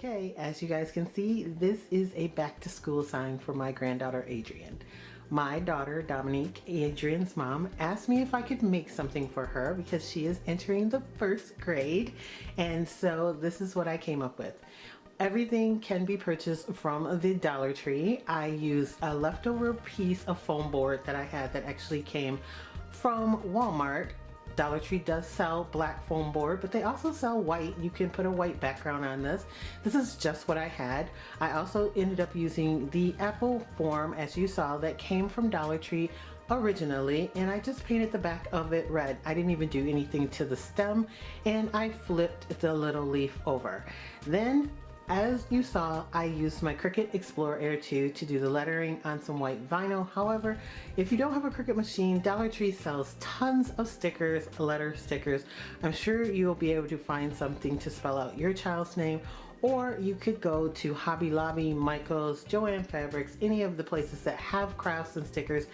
Okay, as you guys can see, this is a back to school sign for my granddaughter Adrian. My daughter Dominique, Adrian's mom, asked me if I could make something for her because she is entering the first grade, and so this is what I came up with. Everything can be purchased from the Dollar Tree. I used a leftover piece of foam board that I had that actually came from Walmart. Dollar Tree does sell black foam board, but they also sell white. You can put a white background on this. This is just what I had. I also ended up using the apple form, as you saw, that came from Dollar Tree originally, and I just painted the back of it red. I didn't even do anything to the stem, and I flipped the little leaf over. Then, as you saw, I used my Cricut Explorer Air 2 to do the lettering on some white vinyl. However, if you don't have a Cricut machine, Dollar Tree sells tons of stickers, letter stickers. I'm sure you'll be able to find something to spell out your child's name, or you could go to Hobby Lobby, Michael's, Joann Fabrics, any of the places that have crafts and stickers,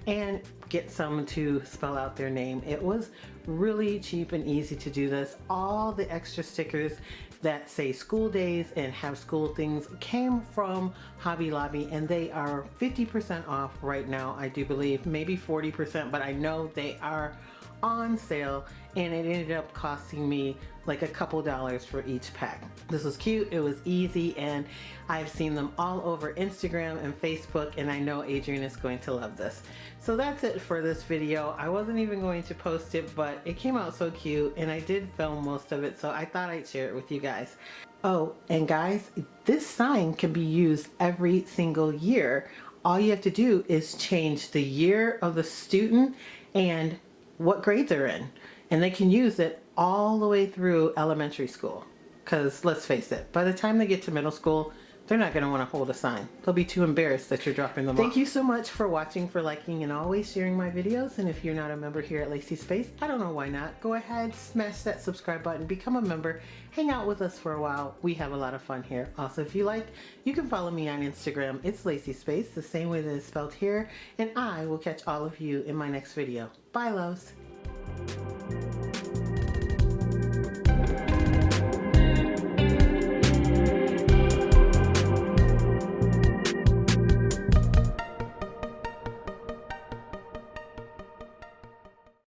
and get some to spell out their name. It was really cheap and easy to do this. All the extra stickers that say school days and have school things came from Hobby Lobby, and they are 50% off right now, I do believe, maybe 40%, but I know they are on sale, and it ended up costing me like a couple dollars for each pack. This was cute, it was easy, and I've seen them all over Instagram and Facebook, and I know Adrian is going to love this. So that's it for this video. I wasn't even going to post it, but it came out so cute, and I did film most of it, so I thought I'd share it with you guys. Oh, and guys, this sign can be used every single year. All you have to do is change the year of the student and what grade they're in, and they can use it all the way through elementary school. Because let's face it, by the time they get to middle school, they're not going to want to hold a sign. They'll be too embarrassed that you're dropping them off. Thank you so much for watching, for liking, and always sharing my videos. And if you're not a member here at Lacee Space, I don't know why not. Go ahead, smash that subscribe button, become a member, hang out with us for a while. We have a lot of fun here. Also, if you like, you can follow me on Instagram. It's Lacee Space, the same way that it's spelled here. And I will catch all of you in my next video. Bye, loves.